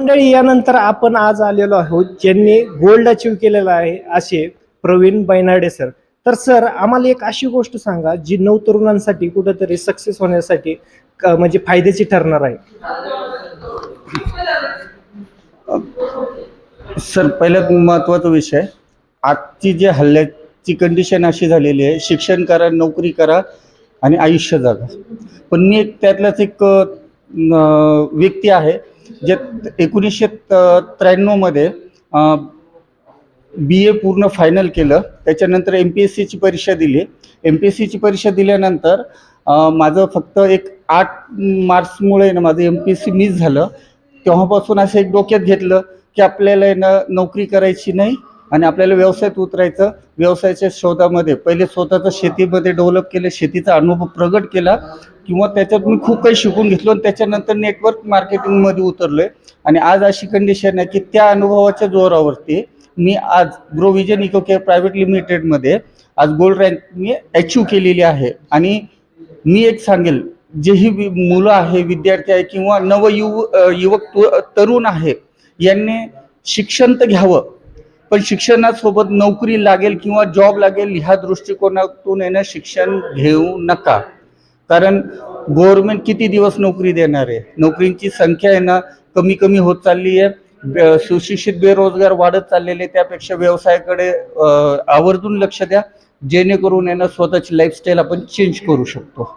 मंडळी, यानंतर आपण आज आलेलो आहोत ज्यांनी गोल्ड अचीव्ह केलेला आहे असे प्रवीण बैनाडे सर. तर सर, आम्हाला एक अशी गोष्ट सांगा जी नवतरुणांसाठी कुठेतरी सक्सेस होण्यासाठी म्हणजे फायद्याची ठरणार आहे. सर, पहिल्यात महत्त्वाचा विषय, आजची जी हल्ल्याची कंडिशन अशी झालेली आहे, शिक्षण करा, नोकरी करा आणि आयुष्य जगा. पण मी त्यातलाच एक व्यक्ती आहे जे 1993मध्ये BA पूर्ण फायनल केलं. त्याच्यानंतर MPSCची परीक्षा दिली. MPSCची परीक्षा दिल्यानंतर माझं फक्त एक 8 मार्क्समुळे ना माझं MPSC मिस झालं. तेव्हापासून असं एक डोक्यात घेतलं की आपल्याला ना नोकरी करायची नाही आणि आपल्याला व्यवसायात उतरायचं. व्यवसायाच्या शोधामध्ये पहिले स्वतःचं शेतीमध्ये डेव्हलप केलं, शेतीचा अनुभव प्रगट केला किंवा त्याच्यात मी खूप काही शिकून घेतलो आणि त्याच्यानंतर नेटवर्क मार्केटिंगमध्ये उतरलोय. आणि आज अशी कंडिशन आहे की त्या अनुभवाच्या जोरावरती मी आज ग्रोविजन इको केअर प्रायव्हेट लिमिटेडमध्ये आज गोल्ड रँक मी अचीव्ह केलेली आहे. आणि मी एक सांगेल, जेही मुलं आहे, विद्यार्थी आहे किंवा युवक तरुण आहे, यांनी शिक्षण तर घ्यावं, पण शिक्षणासोबत नोकरी लागेल किंवा जॉब लागेल ह्या दृष्टिकोनातून येणं शिक्षण घेऊ नका. कारण गव्हर्नमेंट किती दिवस नोकरी देणार आहे? नोकरींची संख्या आहे ना कमी कमी होत चालली आहे. सुशिक्षित बेरोजगार वाढत चाललेले. त्यापेक्षा व्यवसायाकडे आवर्जून लक्ष द्या, जेणेकरून यांना स्वतःची लाईफस्टाईल आपण चेंज करू शकतो.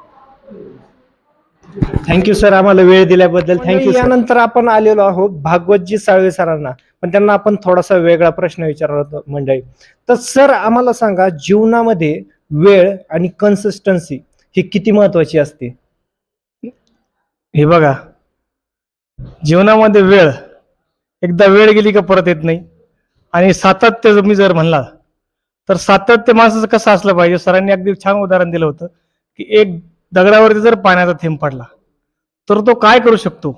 थँक्यू सर, आम्हाला वेळ दिल्याबद्दल थँक्यू. यानंतर आपण आलेलो आहोत भागवतजी साळवे सरांना, पण त्यांना आपण थोडासा वेगळा प्रश्न विचारला होता मंडळी. तर सर, आम्हाला सांगा, जीवनामध्ये वेळ आणि कन्सिस्टन्सी ही किती महत्वाची असते? हे बघा, जीवनामध्ये वेळ एकदा वेळ गेली का परत येत नाही. आणि सातत्य मी जर म्हणला तर सातत्य माणसाचं कसं असलं पाहिजे. सरांनी अगदी छान उदाहरण दिलं होतं की एक दगडावरती जर पाण्याचा थेंब पडला तर तो काय करू शकतो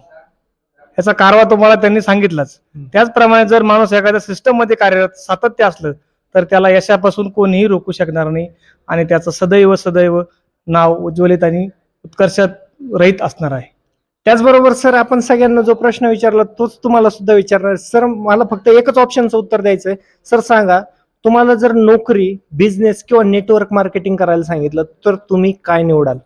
याचा कारवा तुम्हाला त्यांनी सांगितलाच. त्याचप्रमाणे जर माणूस एखाद्या सिस्टम मध्ये कार्यरत सातत्य असलं तर त्याला यशापासून कोणीही रोखू शकणार नाही आणि त्याचं सदैव सदैव नाव उज्ज्वलित आणि उत्कर्षात रहित असणार आहे. त्याचबरोबर सर, आपण सगळ्यांना जो प्रश्न विचारला तोच तुम्हाला सुद्धा विचारणार. सर, मला फक्त एकच ऑप्शनचं उत्तर द्यायचंय. सर सांगा, तुम्हाला जर नोकरी, बिझनेस किंवा नेटवर्क मार्केटिंग करायला सांगितलं तर तुम्ही काय निवडाल?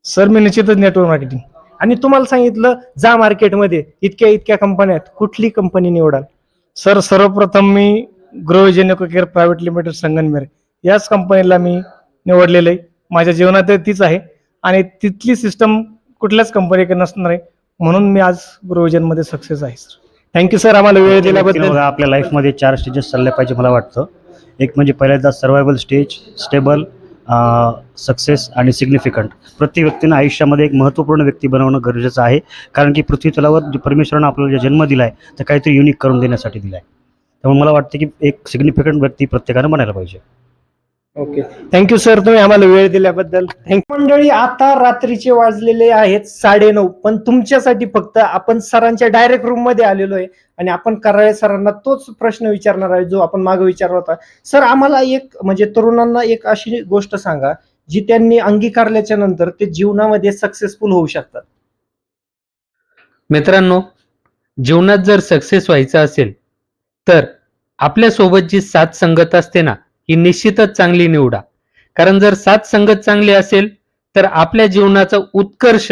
सर, मी निश्चितच नेटवर्क मार्केटिंग. आणि तुम्हाला सांगितलं जा मार्केटमध्ये इतक्या इतक्या कंपन्या आहेत, कुठली कंपनी निवडाल? सर, सर्वप्रथम मी Grovision eco care private limited Sangamner याच कंपनीला मी निवडलेलं आहे. माझ्या जीवनात तीच आहे आणि तिथली सिस्टम कुठल्याच कंपनीकडे नसणार आहे, म्हणून मी आज ग्रोविजन मध्ये सक्सेस आहे. सर, थँक्यू सर, आम्हाला वेळ दिल्याबद्दल. आपल्या लाईफमध्ये 4 स्टेजेस चालले पाहिजे मला वाटतं. एक म्हणजे पहिल्यांदा सर्वायवल स्टेज, स्टेबल, सक्सेस आणि सिग्निफिकंट. प्रत्येक व्यक्तीनं आयुष्यामध्ये एक महत्त्वपूर्ण व्यक्ती बनवणं गरजेचं आहे, कारण की पृथ्वी तलावर परमेश्वरानं आपल्याला जे जन्म दिला आहे तर काहीतरी युनिक करून देण्यासाठी दिला आहे. त्यामुळे मला वाटतं की एक सिग्निफिकंट व्यक्ती प्रत्येकानं बनायला पाहिजे. ओके, थँक्यू सर, तुम्ही आम्हाला वेळ दिल्याबद्दल. थँक्यू. मंडळी, आता रात्रीचे वाजलेले आहेत 9:30, पण तुमच्यासाठी फक्त आपण सरांच्या डायरेक्ट रूम मध्ये आलेलो आहे आणि आपण कराळे सरांना तोच प्रश्न विचारणार आहे जो आपण मागे विचारला होता. सर, आम्हाला एक म्हणजे तरुणांना एक अशी गोष्ट सांगा जी त्यांनी अंगीकारल्याच्या नंतर ते जीवनामध्ये सक्सेसफुल होऊ शकतात. मित्रांनो, जीवनात जर सक्सेस व्हायचं असेल तर आपल्या सोबत जी साथ संगत असते ना, ही निश्चितच चांगली निवडा. कारण जर साथ संगत चांगली असेल तर आपल्या जीवनाचा उत्कर्ष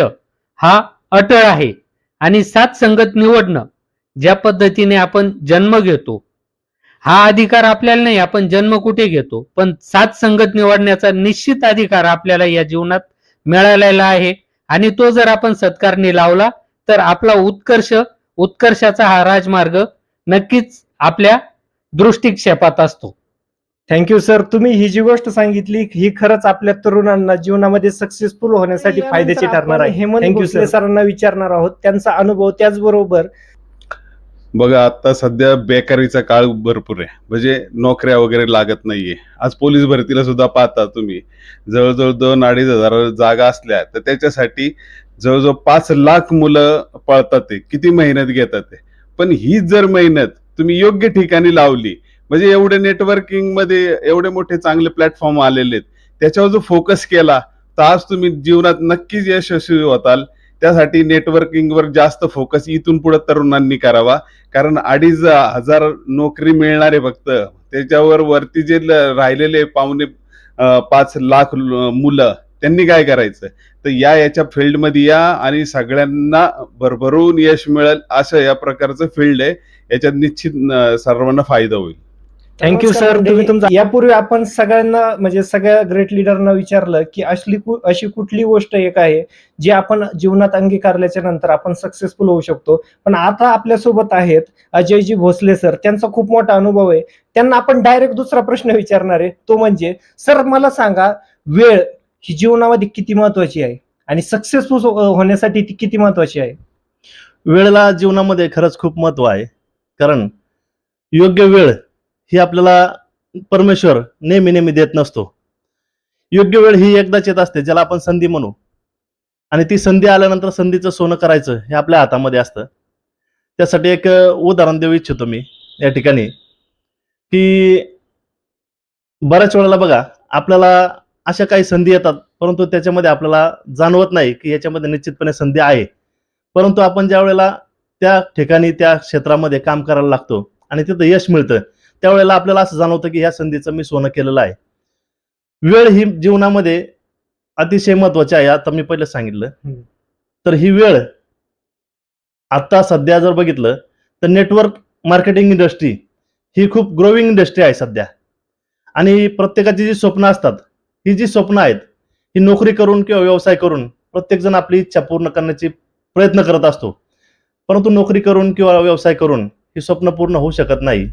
हा अटळ आहे. आणि साथ संगत निवडणं, ज्या पद्धतीने आपण जन्म घेतो, हा अधिकार आपल्याला नाही, आपण जन्म कुठे घेतो, पण साथ संगत निवडण्याचा निश्चित अधिकार आपल्याला या जीवनात मिळालेला आहे. आणि तो जर आपण सत्कारणी लावला तर आपला उत्कर्षाचा हा राजमार्ग नक्कीच आपल्या दृष्टिक्षेपात असतो. थँक्यू सर, तुम्ही ही जी गोष्ट सांगितली ही खरंच आपल्या तरुणांना जीवनामध्ये सक्सेसफुल होण्यासाठी फायद्याची ठरणार आहे. Thank you sir. सरांना विचारणार आहोत त्यांचा अनुभव. त्याचबरोबर बघा, आता सध्या बेकारीचा काळ भरपूर आहे, म्हणजे नोकऱ्या वगैरे लागत नाहीये. आज पोलीस भरतीला सुद्धा पाहता तुम्ही, जवळजवळ 2-2.5 जागा असल्या तर त्याच्यासाठी जवळजवळ 5 लाख मुलं पळतात. ते किती मेहनत घेतात ते. पण ही जर मेहनत तुम्ही योग्य ठिकाणी लावली, म्हणजे एवढे नेटवर्किंग मध्ये एवढे मोठे चांगले प्लॅटफॉर्म आलेले आहेत, त्याच्यावर जो फोकस केला तर आज तुम्ही जीवनात नक्कीच यशस्वी होताल. त्यासाठी नेटवर्किंगवर जास्त फोकस इथून पुढे तरुणांनी करावा, कारण 2,500 नोकरी मिळणार आहे फक्त, त्याच्यावर वरती जे राहिलेले 5.5 लाख मुलं, त्यांनी काय करायचं? तर याच्या फील्डमध्ये या आणि सगळ्यांना भरभरून यश मिळेल असं या प्रकारचं फील्ड आहे. याच्यात निश्चित सर्वांना फायदा होईल. Thank you sir. तुम्ही तुमचा यापूर्वी आपण सगळ्यांना म्हणजे सगळ्या ग्रेट लिडरना विचारलं की अशी कुठली गोष्ट एक आहे जी आपण जीवनात अंगीकारल्याच्या नंतर आपण सक्सेसफुल होऊ शकतो. पण आता आपल्यासोबत आहेत अजयजी भोसले सर. त्यांचा खूप मोठा अनुभव आहे. त्यांना आपण डायरेक्ट दुसरा प्रश्न विचारणार आहे, तो म्हणजे सर मला सांगा, वेळ ही जीवनामध्ये किती महत्वाची आहे आणि सक्सेसफुल होण्यासाठी ती किती महत्वाची आहे? वेळेला जीवनामध्ये खरंच खूप महत्व आहे, कारण योग्य वेळ ही आपल्याला परमेश्वर नेहमी नेहमी देत नसतो. योग्य वेळ ही एकदाच येत असते, ज्याला आपण संधी म्हणू, आणि ती संधी आल्यानंतर संधीचं सोनं करायचं हे आपल्या हातामध्ये असतं. त्यासाठी एक उदाहरण देऊ इच्छितो मी या ठिकाणी, की बऱ्याच वेळेला बघा आपल्याला अशा काही संधी येतात, परंतु त्याच्यामध्ये आपल्याला जाणवत नाही की याच्यामध्ये निश्चितपणे संधी आहे. परंतु आपण ज्या वेळेला त्या ठिकाणी त्या क्षेत्रामध्ये काम करायला लागतो आणि तिथं यश मिळतं, त्यावेळेला आपल्याला असं जाणवतं की ह्या संधीचं मी सोनं केलेलं आहे. वेळ ही जीवनामध्ये अतिशय महत्वाची आहे. आता मी पहिलं सांगितलं, तर ही वेळ आता सध्या जर बघितलं तर नेटवर्क मार्केटिंग इंडस्ट्री ही खूप ग्रोविंग इंडस्ट्री आहे सध्या. आणि प्रत्येकाची जी स्वप्न असतात, ही जी स्वप्न आहेत, ही नोकरी करून किंवा व्यवसाय करून प्रत्येकजण आपली इच्छा पूर्ण करण्याची प्रयत्न करत असतो. परंतु नोकरी करून किंवा व्यवसाय करून ही स्वप्न पूर्ण होऊ शकत नाही.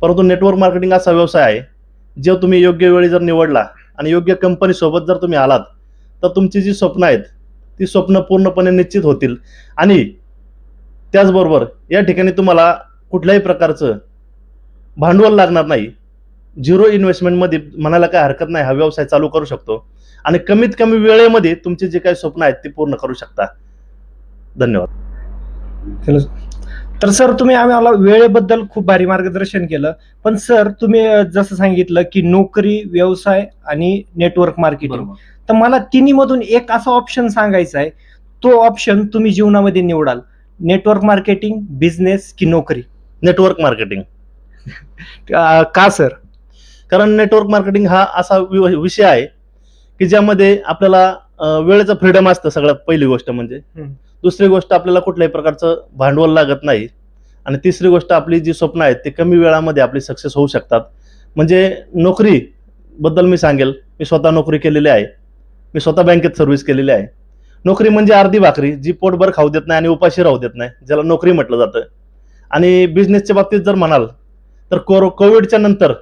परंतु नेटवर्क मार्केटिंग असा व्यवसाय आहे, जे तुम्ही योग्य वेळी जर निवडला आणि योग्य कंपनी सोबत जर तुम्ही आलात, तर तुमची जी स्वप्न आहेत ती स्वप्न पूर्णपणे निश्चित होतील. आणि त्याचबरोबर या ठिकाणी तुम्हाला कुठल्याही प्रकारचं भांडवल लागणार नाही. 0 इन्व्हेस्टमेंटमध्ये म्हणायला काय हरकत नाही, हा व्यवसाय चालू करू शकतो आणि कमीत कमी वेळेमध्ये तुमची जे काही स्वप्न आहेत ती पूर्ण करू शकता. धन्यवाद. तर सर तुम्ही आम्हाला वेळेबद्दल खूप भारी मार्गदर्शन केलं. पण सर तुम्ही जसं सांगितलं की नोकरी, व्यवसाय आणि नेटवर्क मार्केटिंग, तर मला तिन्ही मधून एक असा ऑप्शन सांगायचा आहे, तो ऑप्शन तुम्ही जीवनामध्ये निवडाल. नेटवर्क मार्केटिंग, बिझनेस की नोकरी? Network marketing. का सर? कारण नेटवर्क मार्केटिंग हा असा विषय आहे की ज्यामध्ये आपल्याला वेळेचं फ्रीडम असतं, सगळ्यात पहिली गोष्ट म्हणजे. दुसरी गोष्ट, आपल्याला कुठल्याही प्रकारचं भांडवल लागत नाही. आणि तिसरी गोष्ट, आपली जी स्वप्न आहेत ते कमी वेळामध्ये आपली सक्सेस होऊ शकतात. म्हणजे नोकरी बद्दल मी सांगेल, मी स्वतः नोकरी केलेली आहे. मी स्वतः बँकेत सर्व्हिस केलेली आहे. नोकरी म्हणजे अर्धी भाकरी, जी पोटभर खाऊ देत नाही आणि उपाशी राहू देत नाही, ज्याला नोकरी म्हटलं जातं. आणि बिझनेसच्या बाबतीत जर म्हणाल तर कोविडच्या नंतर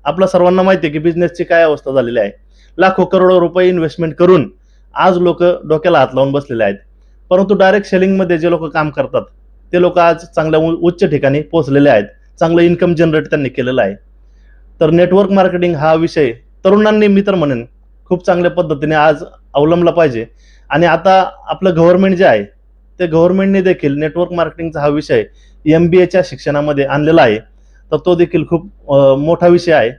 आपल्या सर्वांना माहिती आहे की बिझनेसची काय अवस्था झालेली आहे. लाखो करोडो रुपये इन्व्हेस्टमेंट करून आज लोक डोक्याला हात लावून बसलेले आहेत. परंतु डायरेक्ट सेलिंगमध्ये जे लोक काम करतात ते लोक आज चांगल्या उच्च ठिकाणी पोहोचलेले आहेत. चांगलं इन्कम जनरेट त्यांनी केलेलं आहे. तर नेटवर्क मार्केटिंग हा विषय तरुणांनी, मी तर म्हणेन, खूप चांगल्या पद्धतीने आज अवलंबला पाहिजे. आणि आता आपलं गव्हर्नमेंट जे आहे, ते गव्हर्नमेंटने देखील नेटवर्क मार्केटिंगचा हा विषय MBAच्या शिक्षणामध्ये आणलेला आहे. तर तो देखील खूप मोठा विषय आहे.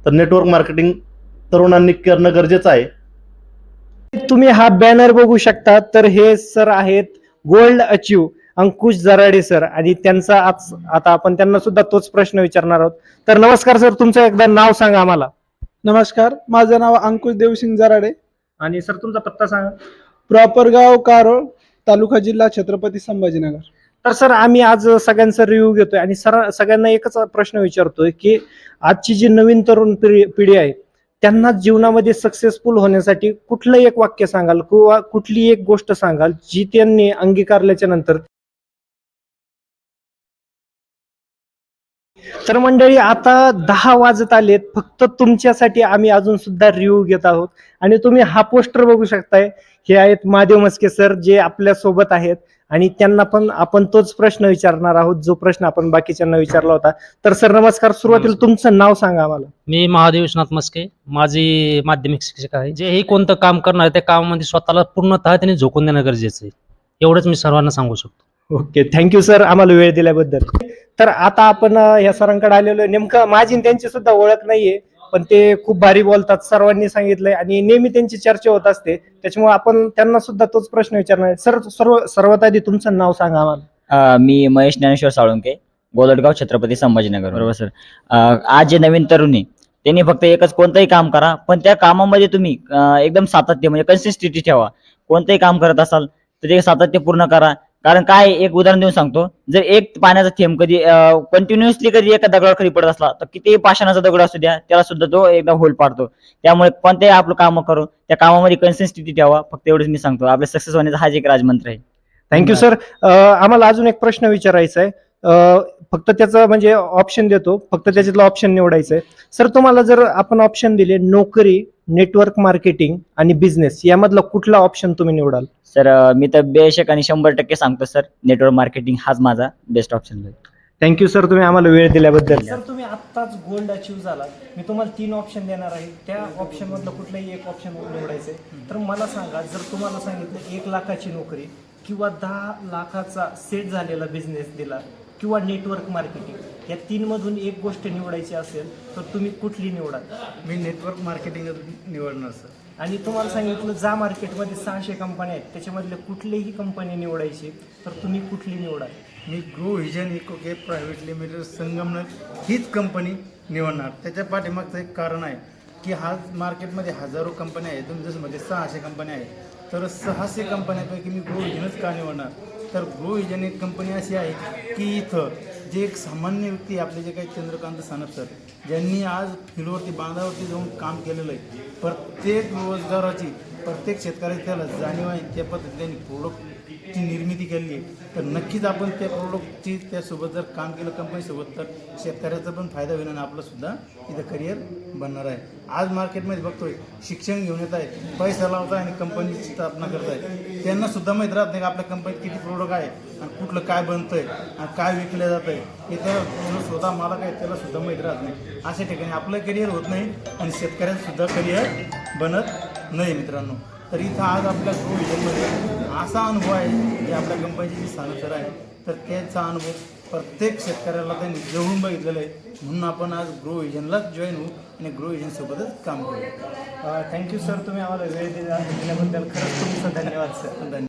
तर नेटवर्क मार्केटिंग तरुणांनी करणं गरजेचं आहे. तुम्ही हा बॅनर बघू शकता, तर हे सर आहेत गोल्ड अचीव अंकुश जराडे सर, आणि त्यांचा आज आता आपण त्यांना सुद्धा तोच प्रश्न विचारणार आहोत. तर नमस्कार सर, तुमचं एकदा नाव सांगा आम्हाला. नमस्कार, माझं नाव अंकुश देवसिंग जराडे. आणि सर तुमचा पत्ता सांगा. प्रॉपर गाव कारोळ, तालुका जिल्हा छत्रपती संभाजीनगर. तर सर आम्ही आज सगळ्यांचा रिव्ह्यू घेतोय आणि सगळ्यांना एकच प्रश्न विचारतोय की आजची जी नवीन तरुण पिढी आहे, त्यांना जीवनामध्ये सक्सेसफुल होण्यासाठी कुठलं एक वाक्य सांगाल किंवा कुठली एक गोष्ट सांगाल जी त्यांनी अंगीकारल्याच्या नंतर? तर मंडळी, आता 10 वाजत आलेत. फक्त तुमच्यासाठी आम्ही अजून सुद्धा रिव्ह्यू घेत आहोत. आणि तुम्ही हा पोस्टर बघू शकताय, हे आहेत महादेव मस्के सर, जे आपल्या सोबत आहेत. आणि त्यांना पण आपण तोच प्रश्न विचारणार आहोत, जो प्रश्न आपण बाकीच्यांना विचारला होता. तर सर नमस्कार, सुरुवातीला तुमचं नाव सांगा आम्हाला. मी महादेव विश्वनाथ मस्के, माझी माध्यमिक शिक्षक आहे. जेही कोणतं काम करणार आहे त्या कामामध्ये स्वतःला पूर्णतः त्यांनी झोकून देणं गरजेचं आहे. एवढंच मी सर्वांना सांगू शकतो. ओके, थँक्यू सर आम्हाला वेळ दिल्याबद्दल. तर आता आपण या सरांकडे आलेलो आहे. नेमकं माझी त्यांची सुद्धा ओळख नाहीये, पण ते खूप भारी बोलतात, सर्वांनी सांगितलंय आणि नेहमी त्यांची चर्चा होत असते. त्याच्यामुळे आपण त्यांना सुद्धा तोच प्रश्न विचारणार आहे. सर्वात आधी तुमचं नाव सांगा आम्हाला. मी महेश ज्ञानेश्वर साळुंके, गोलटगाव, छत्रपती संभाजीनगर. बरोबर सर. आज जे नवीन तरुण आहे त्यांनी फक्त एकच, कोणतंही काम करा पण त्या कामामध्ये तुम्ही एकदम सातत्य म्हणजे कन्सिस्टन्सी ठेवा. कोणतंही काम करत असाल तर ते सातत्य पूर्ण करा. कारण काय, एक उदाहरण देऊन सांगतो, जर एक पाण्याचा थेंब कधी कंटिन्युअसली कधी एका दगडावर खाली पडत असला तर किती पाषाणाचा दगड असू द्या त्याला सुद्धा तो एकदा होल पाडतो. त्यामुळे कोणत्याही आपलं काम करू त्या कामामध्ये कन्सिस्टन्सी ठेवा, फक्त एवढंच मी सांगतो. आपल्या सक्सेस होण्याचा हाच एक राजमंत्र आहे. Thank you sir. आम्हाला अजून एक प्रश्न विचारायचा आहे. फक्त त्याचं म्हणजे ऑप्शन देतो, फक्त त्याच्यातलं ऑप्शन निवडायचं आहे. सर तुम्हाला जर आपण ऑप्शन दिले नोकरी, नेटवर्क मार्केटिंग आणि बिझनेस, यामधला कुठला ऑप्शन तुम्ही निवडाल? सर मी तर बेशक आणि 100% सांगतो सर, नेटवर्क मार्केटिंग हाच माझा बेस्ट ऑप्शन आहे. थँक्यू सर, तुम्ही आम्हाला वेळ दिल्याबद्दल. सर तुम्ही आत्ताच गोल्ड अचीव्ह झालात. मी तुम्हाला 3 ऑप्शन देणार आहे, त्या ऑप्शन मधलं कुठलंही एक ऑप्शन निवडायचंय. तर मला सांगा, जर तुम्हाला सांगितलं 1 लाखाची नोकरी किंवा 10 लाखाचा सेट झालेला बिझनेस दिला किंवा नेटवर्क मार्केटिंग, या 3 मधून एक गोष्ट निवडायची असेल तर तुम्ही कुठली निवडाल? मी नेटवर्क मार्केटिंग निवडणार सर. आणि तुम्हाला सांगितलं जा मार्केटमध्ये 600 कंपन्या आहेत, त्याच्यामधले कुठलीही कंपनी निवडायची तर तुम्ही कुठली निवडाल? मी grow vision eco care private limited Sangamner हीच कंपनी निवडणार. त्याच्या पाठीमागचं एक कारण आहे की हा मार्केटमध्ये हजारो कंपन्या आहेत, तुम्ही जसं म्हणजे 600 कंपन्या आहेत, तर 600 कंपन्यांपैकी मी ग्रो व्हिजनच का निवडणार? तर ग्रो व्हिजन एक कंपनी अशी आहे की इथं जे एक सामान्य व्यक्ती, आपले जे काही चंद्रकांत सानप सर, ज्यांनी आज फील्डवरती बांधावरती जाऊन काम केलेलं आहे, प्रत्येक रोजगाराची, प्रत्येक शेतकऱ्याची त्याला जाणीव आहे, त्या पद्धतीने त्यांनी प्रोडक्टची निर्मिती केली आहे. तर नक्कीच आपण त्या प्रोडक्टची त्यासोबत जर काम केलं कंपनीसोबत तर शेतकऱ्याचा पण फायदा होईल आणि आपलंसुद्धा इथं करिअर बनणार आहे. आज मार्केटमध्ये बघतोय शिक्षण घेऊन येत आहे, पैसा लावत आहे आणि कंपनीची स्थापना करत आहे. त्यांना सुद्धा माहीत राहत नाही की आपल्या कंपनीत किती प्रोडक्ट आहे आणि कुठलं काय बनतंय आणि काय विकलं जातं आहे, हे त्याला स्वतः मला काय त्याला सुद्धा माहीत राहत नाही. अशा ठिकाणी आपलं करिअर होत नाही आणि शेतकऱ्याचं सुद्धा करिअर बनत नाही मित्रांनो. तर इथं आज आपल्या ग्रो व्हिजनमध्ये असा अनुभव आहे की आपल्या कंपनीची जी सानसर आहे तर त्याचा अनुभव प्रत्येक शेतकऱ्याला त्यांनी जवळून बघितलेलं आहे. म्हणून आपण आज ग्रो व्हिजनलाच जॉईन होऊ आणि ग्रो व्हिजनसोबतच काम करू. थँक्यू सर, तुम्ही आम्हाला वेळ दिल्याबद्दल खरंच तुमचं धन्यवाद सर.